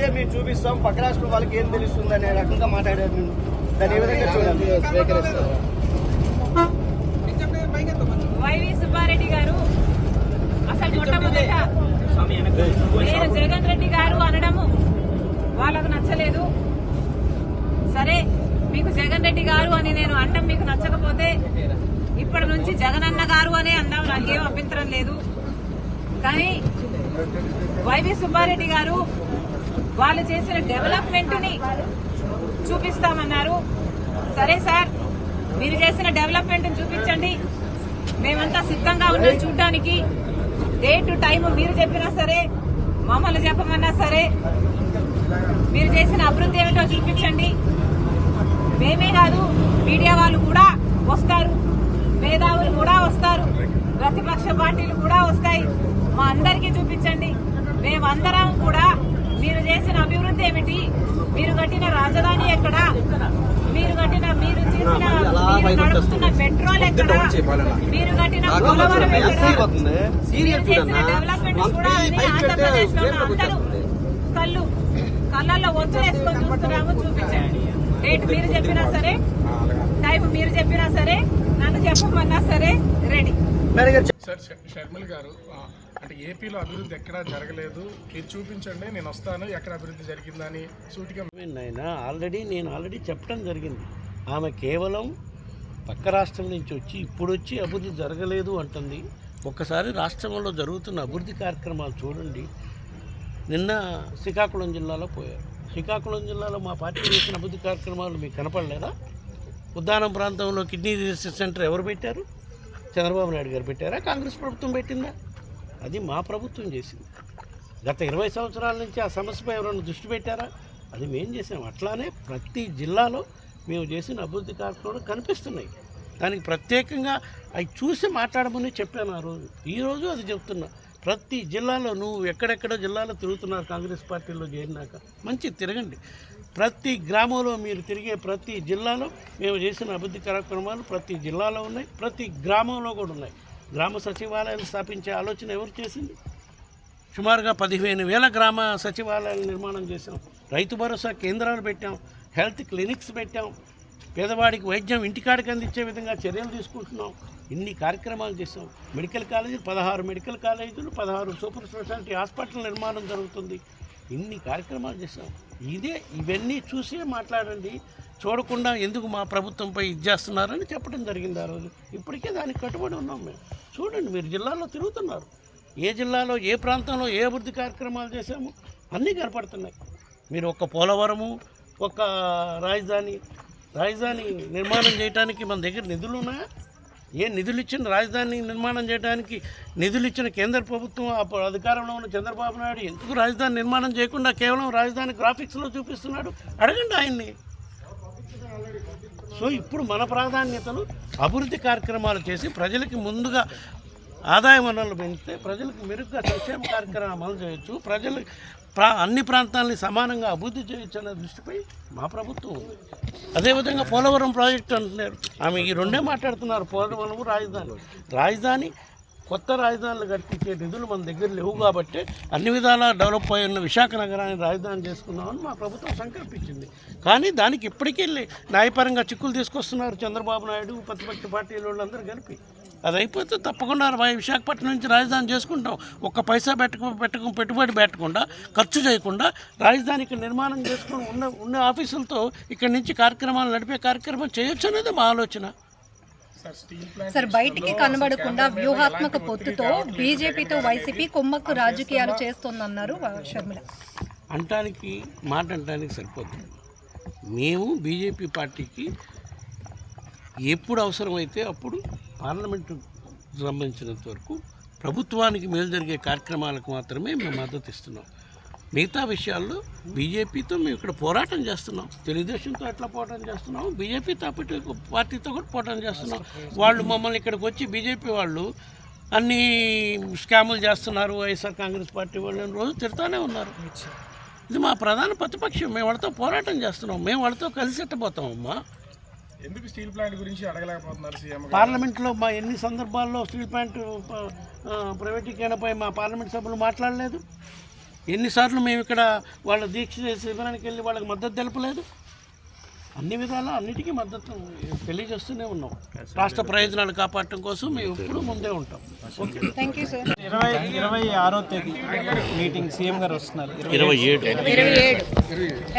అభివృద్ధి మేము చూపిస్తాం, పక్క రాష్ట్రం వాళ్ళకి ఏం తెలుస్తుంది అనే రకంగా మాట్లాడారు. దాని ఏ విధంగా చూడాలి? వైవి సుబ్బారెడ్డి గారు అసలు మొట్టమొదట నేను జగన్ రెడ్డి గారు అనడము వాళ్ళకు నచ్చలేదు. సరే, మీకు జగన్ రెడ్డి గారు అని నేను అనడం మీకు నచ్చకపోతే ఇప్పటి నుంచి జగనన్న గారు అనే అందాం, నాకేం అభ్యంతరం లేదు. కానీ వైవి సుబ్బారెడ్డి గారు వాళ్ళు చేసిన డెవలప్మెంట్ ని చూపిస్తామన్నారు. సరే సార్, మీరు చేసిన డెవలప్మెంట్ చూపించండి, మేమంతా సిద్ధంగా ఉన్నాం చూడడానికి. డేట్ టైం మీరు చెప్పినా సరే, మమ్మల్ని చెప్పమన్నా సరే, మీరు చేసిన అభివృద్ధి ఏమిటో చూపించండి. మేమే కాదు, మీడియా వాళ్ళు కూడా వస్తారు, మేధావులు కూడా వస్తారు, ప్రతిపక్ష పార్టీలు కూడా వస్తాయి. మా అందరికీ చూపించండి. మేమందరం కూడా మీరు చేసిన అభివృద్ధి ఏమిటి, మీరు కట్టిన రాజధాని ఎక్కడ, మీరు నడుస్తున్న పెట్రోల్ ఎక్కడ, మీరు కట్టిన పోలవరం ఎక్కడ, మీరు చేసిన డెవలప్మెంట్ కూడా ఆంధ్రప్రదేశ్ లో అందరూ కళ్ళల్లో ఒత్తులు వేసుకొని చూస్తున్నాము, చూపించండి. డేట్ మీరు చెప్పినా సరే, టైం మీరు చెప్పినా సరే, నన్ను చెప్పమన్నా సరే రెడీ. సార్ షర్మిల గారు, అంటే ఏపీలో అభివృద్ధి ఎక్కడా జరగలేదు, మీరు చూపించండి, నేను వస్తాను, ఎక్కడ అభివృద్ధి జరిగిందని సూటిగా. నేను ఆల్రెడీ చెప్పడం జరిగింది. ఆమె కేవలం పక్క రాష్ట్రం నుంచి ఇప్పుడు వచ్చి అభివృద్ధి జరగలేదు అంటుంది. ఒక్కసారి రాష్ట్రంలో జరుగుతున్న అభివృద్ధి కార్యక్రమాలు చూడండి. నిన్న శ్రీకాకుళం జిల్లాలో పోయారు. శ్రీకాకుళం జిల్లాలో మా పార్టీ చేసిన అభివృద్ధి కార్యక్రమాలు మీకు కనపడలేదా? ఉద్దానం ప్రాంతంలో కిడ్నీ రీసెర్చ్ సెంటర్ ఎవరు పెట్టారు? చంద్రబాబు నాయుడు గారు పెట్టారా? కాంగ్రెస్ ప్రభుత్వం పెట్టిందా? అది మా ప్రభుత్వం చేసింది. గత 20 సంవత్సరాల నుంచి ఆ సమస్యపై ఎవరైనా దృష్టి పెట్టారా? అది మేము చేసాం. అట్లానే ప్రతి జిల్లాలో మేము చేసిన అభివృద్ధి కార్యక్రమాలు కనిపిస్తున్నాయి. దానికి ప్రత్యేకంగా అవి చూసి మాట్లాడమని చెప్పాను ఆ రోజు. ఈరోజు అది చెప్తున్నా. ప్రతి జిల్లాలో నువ్వు ఎక్కడెక్కడో జిల్లాలో తిరుగుతున్నారు కాంగ్రెస్ పార్టీలో చేరినాక, మంచి తిరగండి. ప్రతి గ్రామంలో మీరు తిరిగే ప్రతి జిల్లాలో మేము చేసిన అభివృద్ధి కార్యక్రమాలు ప్రతి జిల్లాలో ఉన్నాయి, ప్రతి గ్రామంలో కూడా ఉన్నాయి. గ్రామ సచివాలయాలు స్థాపించే ఆలోచన ఎవరు చేసింది? సుమారుగా 15,000 గ్రామ సచివాలయాలు నిర్మాణం చేసాం. రైతు భరోసా కేంద్రాలు పెట్టాం, హెల్త్ క్లినిక్స్ పెట్టాం, పేదవాడికి వైద్యం ఇంటికాడికి అందించే విధంగా చర్యలు తీసుకుంటున్నాం. ఇన్ని కార్యక్రమాలు చేసాం. మెడికల్ కాలేజీలు 16 మెడికల్ కాలేజీలు, 16 సూపర్ స్పెషాలిటీ హాస్పిటల్ నిర్మాణం జరుగుతుంది. ఇన్ని కార్యక్రమాలు చేసాం. ఇవన్నీ చూసే మాట్లాడండి. చూడకుండా ఎందుకు మా ప్రభుత్వంపై ఇది చేస్తున్నారని చెప్పడం జరిగింది ఆ రోజు. ఇప్పటికే దానికి కట్టుబడి ఉన్నాం మేము. చూడండి, మీరు జిల్లాలో తిరుగుతున్నారు, ఏ జిల్లాలో ఏ ప్రాంతంలో ఏ అభివృద్ధి కార్యక్రమాలు చేశాము అన్నీ కనపడుతున్నాయి. మీరు ఒక పోలవరము, ఒక రాజధాని నిర్మాణం చేయడానికి మన దగ్గర నిధులు ఉన్నాయా? ఏ నిధులు ఇచ్చిన రాజధాని నిర్మాణం చేయడానికి నిధులు ఇచ్చిన కేంద్ర ప్రభుత్వం అధికారంలో ఉన్న చంద్రబాబు నాయుడు ఎందుకు రాజధాని నిర్మాణం చేయకుండా కేవలం రాజధాని గ్రాఫిక్స్లో చూపిస్తున్నాడు? అడగండి ఆయన్ని. సో ఇప్పుడు మన ప్రాధాన్యతలు అభివృద్ధి కార్యక్రమాలు చేసి ప్రజలకి ముందుగా ఆదాయ వనరులు పెంచితే ప్రజలకు మెరుగ్గా సంక్షేమ కార్యక్రమాలు అమలు చేయొచ్చు, ప్రజలు అన్ని ప్రాంతాలని సమానంగా అభివృద్ధి చేయొచ్చు అనే దృష్టిపై మా ప్రభుత్వం ఉంది. అదేవిధంగా పోలవరం ప్రాజెక్టు అంటున్నారు. ఆమె ఈ రెండే మాట్లాడుతున్నారు, పోలవరం రాజధాని కొత్త రాజధానులు కట్టించే నిధులు మన దగ్గర లేవు కాబట్టి అన్ని విధాలా డెవలప్ అయి ఉన్న విశాఖ నగరాన్ని రాజధాని చేసుకుందామని మా ప్రభుత్వం సంకల్పించింది. కానీ దానికి ఇప్పటికీ న్యాయపరంగా చిక్కులు తీసుకొస్తున్నారు చంద్రబాబు నాయుడు, ప్రతిపక్ష పార్టీల వాళ్ళందరూ కలిపి. అది అయిపోతే తప్పకుండా విశాఖపట్నం నుంచి రాజధాని చేసుకుంటాం. ఒక్క పైసా పెట్టుబడి పెట్టకుండా, ఖర్చు చేయకుండా రాజధాని ఇక్కడ నిర్మాణం చేసుకుని ఉన్న ఆఫీసులతో ఇక్కడి నుంచి కార్యక్రమాలు నడిపే కార్యక్రమం చేయొచ్చు అనేది మా ఆలోచన. సార్, బయటికి కనబడకుండా వ్యూహాత్మక పొత్తుతో బీజేపీతో వైసీపీ కుమ్మక్కు రాజకీయాలు చేస్తోందన్నారు షర్మిల. మాట అంటానికి సరిపోతుంది. మేము బీజేపీ పార్టీకి ఎప్పుడు అవసరమైతే అప్పుడు పార్లమెంటు సంబంధించినంత వరకు ప్రభుత్వానికి మేలు జరిగే కార్యక్రమాలకు మాత్రమే మేము మద్దతు ఇస్తున్నాం. మిగతా విషయాల్లో బీజేపీతో మేము ఇక్కడ పోరాటం చేస్తున్నాం. తెలుగుదేశంతో ఎట్లా పోరాటం చేస్తున్నాం, బీజేపీ పార్టీతో కూడా పోరాటం చేస్తున్నాం. వాళ్ళు మమ్మల్ని ఇక్కడికి వచ్చి బీజేపీ వాళ్ళు అన్ని స్కాములు చేస్తున్నారు, వైఎస్ఆర్ కాంగ్రెస్ పార్టీ వాళ్ళు రోజు తిడతానే ఉన్నారు. ఇది మా ప్రధాన ప్రతిపక్షం. మేము వాళ్ళతో పోరాటం చేస్తున్నాం, మేము వాళ్ళతో కలిసి ఎట్టబోతామమ్మా. ఎందుకు స్టీల్ ప్లాంట్ గురించి అడగలేకపోతున్నారు సీఎం? పార్లమెంట్లో మా ఎన్ని సందర్భాల్లో స్టీల్ ప్లాంట్ ప్రైవేటీకరణపై మా పార్లమెంట్ సభ్యులు మాట్లాడలేదు? ఎన్నిసార్లు మేము ఇక్కడ వాళ్ళ దీక్ష శిబిరానికి వెళ్ళి వాళ్ళకి మద్దతు తెలపలేదు? అన్ని విధాలా అన్నిటికీ మద్దతు తెలియజేస్తూనే ఉన్నాం. రాష్ట్ర ప్రయోజనాలు కాపాడటం కోసం మేము ఎప్పుడు ముందే ఉంటాం. Okay, thank you sir. 26వ తేదీ మీటింగ్ సీఎం గారు వస్తున్నారు. 27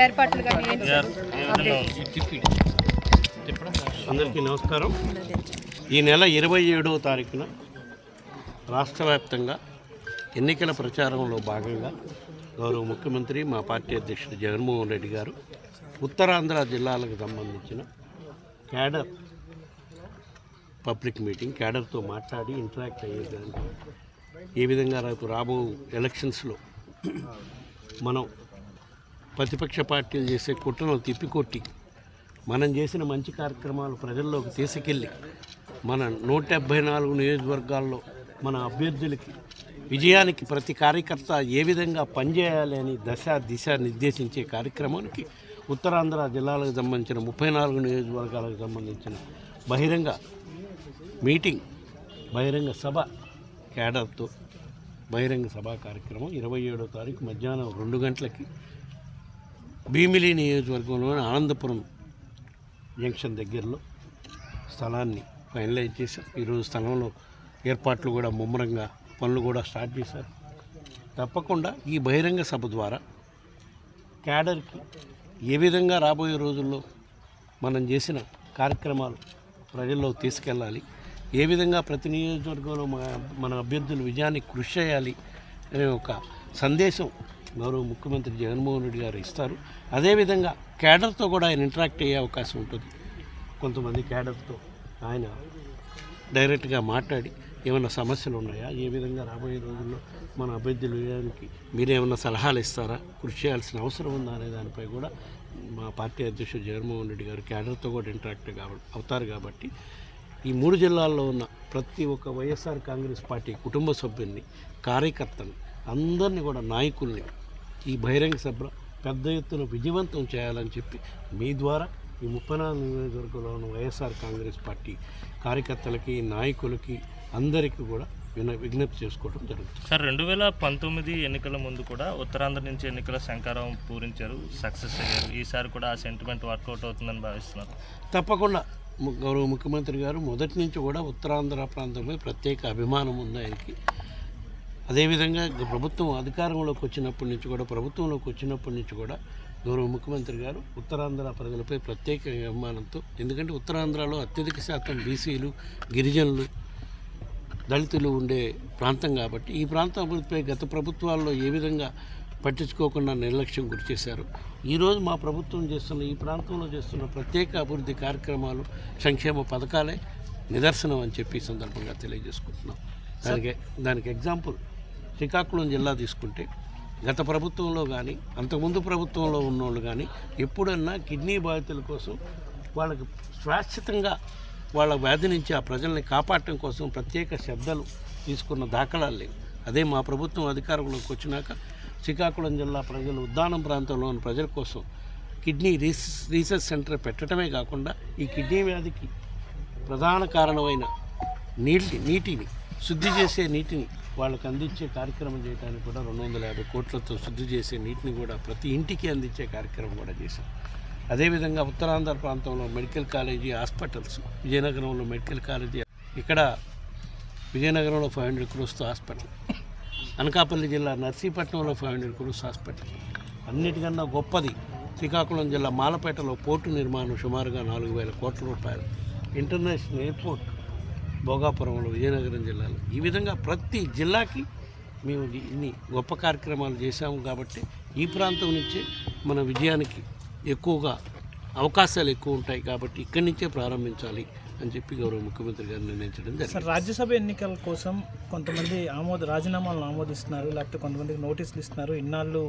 ఏర్పాట్లు కానీ ఏంటి సార్? అందరికీ నమస్కారం. ఈ నెల 27వ తారీఖున రాష్ట్ర వ్యాప్తంగా ఎన్నికల ప్రచారంలో భాగంగా గౌరవ ముఖ్యమంత్రి మా పార్టీ అధ్యక్షుడు జగన్మోహన్ రెడ్డి గారు ఉత్తరాంధ్ర జిల్లాలకు సంబంధించిన క్యాడర్ పబ్లిక్ మీటింగ్, క్యాడర్తో మాట్లాడి ఇంటరాక్ట్ అయ్యేదానికి ఏ విధంగా రేపు రాబో ఎలక్షన్స్లో మనం ప్రతిపక్ష పార్టీలు చేసే కుట్రను తిప్పికొట్టి మనం చేసిన మంచి కార్యక్రమాలు ప్రజల్లోకి తీసుకెళ్ళి మన 174 నియోజకవర్గాల్లో మన అభ్యర్థులకి విజయానికి ప్రతి కార్యకర్త ఏ విధంగా పనిచేయాలి అని దిశ నిర్దేశించే కార్యక్రమానికి ఉత్తరాంధ్ర జిల్లాలకు సంబంధించిన 34 నియోజకవర్గాలకు సంబంధించిన బహిరంగ మీటింగ్, బహిరంగ సభ, క్యాడర్తో బహిరంగ సభా కార్యక్రమం 27వ తారీఖు మధ్యాహ్నం 2 గంటలకి భీమిలి నియోజకవర్గంలోని ఆనందపురం జంక్షన్ దగ్గరలో స్థలాన్ని ఫైనలైజ్ చేశారు. ఈరోజు స్థలంలో ఏర్పాట్లు కూడా ముమ్మరంగా పనులు కూడా స్టార్ట్ చేశారు. తప్పకుండా ఈ బహిరంగ సభ ద్వారా క్యాడర్కి ఏ విధంగా రాబోయే రోజుల్లో మనం చేసిన కార్యక్రమాలు ప్రజల్లో తీసుకెళ్ళాలి, ఏ విధంగా ప్రతి నియోజకవర్గంలో మన అభ్యర్థుల విజయానికి కృషి చేయాలి అనే ఒక సందేశం గౌరవ ముఖ్యమంత్రి జగన్మోహన్ రెడ్డి గారు ఇస్తారు. అదేవిధంగా క్యాడర్తో కూడా ఆయన ఇంటరాక్ట్ అయ్యే అవకాశం ఉంటుంది. కొంతమంది క్యాడర్తో ఆయన డైరెక్ట్గా మాట్లాడి ఏమైనా సమస్యలు ఉన్నాయా, ఏ విధంగా రాబోయే రోజుల్లో మన అభ్యర్థుల విజయానికి మీరేమైనా సలహాలు ఇస్తారా, కృషి చేయాల్సిన అవసరం ఉందా అనే దానిపై కూడా మా పార్టీ అధ్యక్షుడు జగన్మోహన్ రెడ్డి గారు క్యాడర్తో కూడా ఇంటరాక్ట్ అవుతారు. కాబట్టి ఈ 3 జిల్లాల్లో ఉన్న ప్రతి ఒక్క వైఎస్ఆర్ కాంగ్రెస్ పార్టీ కుటుంబ సభ్యుల్ని, కార్యకర్తల్ని, అందరినీ కూడా నాయకుల్ని ఈ బహిరంగ సభ పెద్ద ఎత్తున విజయవంతం చేయాలని చెప్పి మీ ద్వారా ఈ 34 నియోజకవర్గంలో ఉన్న వైఎస్ఆర్ కాంగ్రెస్ పార్టీ కార్యకర్తలకి, నాయకులకి అందరికీ కూడా విజ్ఞప్తి చేసుకోవడం జరుగుతుంది. సార్, 2019 ఎన్నికల ముందు కూడా ఉత్తరాంధ్ర నుంచి ఎన్నికల శంకారం పూరించారు, సక్సెస్ అయ్యారు. ఈసారి కూడా ఆ సెంటిమెంట్ వర్కౌట్ అవుతుందని భావిస్తున్నారు? తప్పకుండా. గౌరవ ముఖ్యమంత్రి గారు మొదటి నుంచి కూడా ఉత్తరాంధ్ర ప్రాంతంపై ప్రత్యేక అభిమానం ఉంది ఆయనకి. అదేవిధంగా ప్రభుత్వం అధికారంలోకి వచ్చినప్పటి నుంచి కూడా గౌరవ ముఖ్యమంత్రి గారు ఉత్తరాంధ్ర ప్రజలపై ప్రత్యేక అభిమానంతో, ఎందుకంటే ఉత్తరాంధ్రలో అత్యధిక శాతం బీసీలు, గిరిజనులు, దళితులు ఉండే ప్రాంతం కాబట్టి ఈ ప్రాంతం అభివృద్ధిపై గత ప్రభుత్వాల్లో ఏ విధంగా పట్టించుకోకుండా నిర్లక్ష్యం గురి చేశారు. ఈరోజు మా ప్రభుత్వం చేస్తున్న ఈ ప్రాంతంలో చేస్తున్న ప్రత్యేక అభివృద్ధి కార్యక్రమాలు, సంక్షేమ పథకాలే నిదర్శనం అని చెప్పి ఈ సందర్భంగా తెలియజేసుకుంటున్నాం. దానికి ఎగ్జాంపుల్ శ్రీకాకుళం జిల్లా తీసుకుంటే గత ప్రభుత్వంలో కానీ అంతకుముందు ప్రభుత్వంలో ఉన్నోళ్ళు కానీ ఎప్పుడన్నా కిడ్నీ బాధితుల కోసం వాళ్ళకి శాశ్వతంగా వాళ్ళ వ్యాధి నుంచి ఆ ప్రజల్ని కాపాడటం కోసం ప్రత్యేక శ్రద్ధలు తీసుకున్న దాఖలాలు లేవు. అదే మా ప్రభుత్వం అధికారంలోకి వచ్చినాక శ్రీకాకుళం జిల్లా ప్రజలు, ఉద్దానం ప్రాంతంలోని ప్రజల కోసం కిడ్నీ రీసెర్చ్ సెంటర్ పెట్టడమే కాకుండా ఈ కిడ్నీ వ్యాధికి ప్రధాన కారణమైన నీటిని శుద్ధి చేసే నీటిని వాళ్ళకి అందించే కార్యక్రమం చేయడానికి కూడా 250 కోట్లతో శుద్ధి చేసే నీటిని కూడా ప్రతి ఇంటికి అందించే కార్యక్రమం కూడా చేశాం. అదేవిధంగా ఉత్తరాంధ్ర ప్రాంతంలో మెడికల్ కాలేజీ, హాస్పిటల్స్, విజయనగరంలో మెడికల్ కాలేజీ, ఇక్కడ విజయనగరంలో 500 crores హాస్పిటల్, అనకాపల్లి జిల్లా నర్సీపట్నంలో 500 crores హాస్పిటల్, అన్నిటికన్నా గొప్పది శ్రీకాకుళం జిల్లా మాలపేటలో పోర్టు నిర్మాణం సుమారుగా 4,000 కోట్ల రూపాయలు, ఇంటర్నేషనల్ ఎయిర్పోర్ట్ భోగాపురంలో విజయనగరం జిల్లాలో. ఈ విధంగా ప్రతి జిల్లాకి మేము ఇన్ని గొప్ప కార్యక్రమాలు చేశాము. కాబట్టి ఈ ప్రాంతం నుంచే మన విజయానికి ఎక్కువగా అవకాశాలు ఎక్కువ ఉంటాయి. కాబట్టి ఇక్కడి నుంచే ప్రారంభించాలి అని చెప్పి గౌరవ ముఖ్యమంత్రి గారు నిర్ణయించడం జరిగింది. సార్, రాజ్యసభ ఎన్నికల కోసం కొంతమంది రాజీనామాలను ఆమోదిస్తున్నారు, లేకపోతే కొంతమందికి నోటీసులు ఇస్తున్నారు. ఇన్నాళ్ళు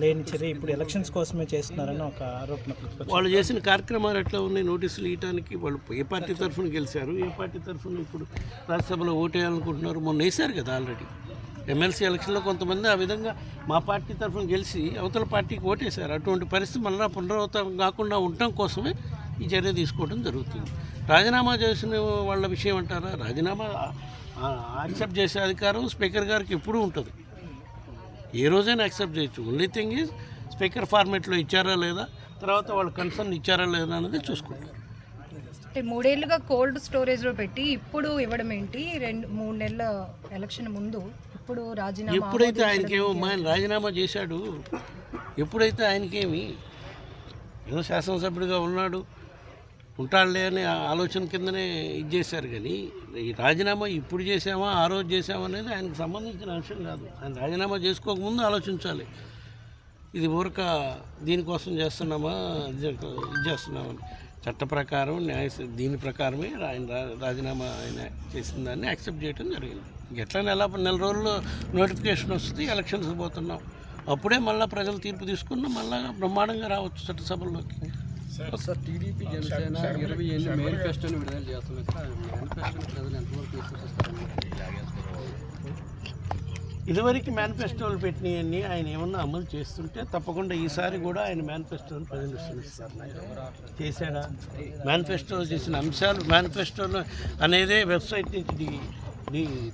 లేని చర్య ఇప్పుడు ఎలక్షన్స్ కోసమే చేస్తున్నారని ఒక ఆరోపణ. వాళ్ళు చేసిన కార్యక్రమాలు ఎట్లా ఉన్నాయి? నోటీసులు ఇవ్వడానికి వాళ్ళు ఏ పార్టీ తరఫున గెలిచారు, ఏ పార్టీ తరఫున ఇప్పుడు రాజ్యసభలో ఓటేయాలనుకుంటున్నారు? మొన్న వేశారు కదా ఆల్రెడీ ఎమ్మెల్సీ ఎలక్షన్లో కొంతమంది ఆ విధంగా మా పార్టీ తరఫున గెలిచి అవతల పార్టీకి ఓటేశారు. అటువంటి పరిస్థితి మళ్ళీ పునరావృతం కాకుండా ఉండటం కోసమే ఈ చర్య తీసుకోవడం జరుగుతుంది. రాజీనామా చేసిన వాళ్ళ విషయం అంటారా? రాజీనామా యాక్సెప్ట్ చేసే అధికారం స్పీకర్ గారికి ఎప్పుడూ ఉంటుంది. ఏ రోజైనా యాక్సెప్ట్ చేయొచ్చు. ఓన్లీ థింగ్ ఈజ్ స్పీకర్ ఫార్మేట్లో ఇచ్చారా లేదా, తర్వాత వాళ్ళు కన్సర్న్ ఇచ్చారా లేదా అనేది చూసుకుంటారు. అంటే 3 ఏళ్ళుగా కోల్డ్ స్టోరేజ్లో పెట్టి ఇప్పుడు ఇవ్వడం ఏంటి? 2-3 నెలల ఎలక్షన్ ముందు ఇప్పుడు రాజీనామా ఎప్పుడైతే ఆయనకేమో ఆయన రాజీనామా చేశాడు, ఎప్పుడైతే ఆయనకేమి ఏదో శాసనసభ్యుడిగా ఉన్నాడు ఉంటాడులే అనే ఆలోచన కిందనే ఇది చేశారు. కానీ ఈ రాజీనామా ఇప్పుడు చేసామా ఆ రోజు చేసామా అనేది ఆయనకు సంబంధించిన అంశం కాదు. ఆయన రాజీనామా చేసుకోకముందు ఆలోచించాలి, ఇది ఊరక దీనికోసం చేస్తున్నామా ఇది చేస్తున్నామని. చట్ట ప్రకారం దీని ప్రకారమే ఆయన రాజీనామా ఆయన చేసిన దాన్ని యాక్సెప్ట్ చేయడం జరిగింది. ఎట్లా నెల రోజుల్లో నోటిఫికేషన్ వస్తుంది, ఎలక్షన్స్కి పోతున్నాం, అప్పుడే మళ్ళీ ప్రజలు తీర్పు తీసుకున్నా మళ్ళీ బ్రహ్మాండంగా రావచ్చు చట్టసభల్లోకి. సార్ టీడీపీ జనసేన 28 మేనిఫెస్టోని విడుదల చేస్తున్నారు సార్. మేనిఫెస్టోని ప్రజలు ఎంతవరకు విశ్వసిస్తారని? ఇదివరకు మేనిఫెస్టోలు పెట్టినవన్నీ ఆయన ఏమన్నా అమలు చేస్తుంటే తప్పకుండా ఈసారి కూడా ఆయన మేనిఫెస్టోని ప్రజలు విశ్వసిస్తారు. చేశాడా? మేనిఫెస్టోలో చేసిన అంశాలు మేనిఫెస్టోలో అనేదే వెబ్సైట్ నుంచి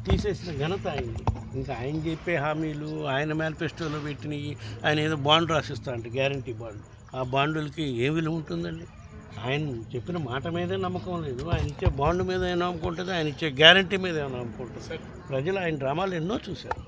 తీసేసిన ఘనత అయింది. ఇంకా ఆయన చెప్పే హామీలు ఆయన మేనిఫెస్టోలో పెట్టినవి, ఆయన ఏదో బాండ్ రాసిస్తా అంటే గ్యారంటీ బాండ్, ఆ బాండులకి ఏ విలువ ఉంటుందండి? ఆయన చెప్పిన మాట మీదే నమ్మకం లేదు, ఆయన ఇచ్చే బాండ్ మీద ఏమైనా నమ్మకం ఉంటుంది, ఆయన ఇచ్చే గ్యారంటీ మీద ఏమైనా నమ్మకం ఉంటుంది. ప్రజలు ఆయన డ్రామాలు ఎన్నో చూశారు.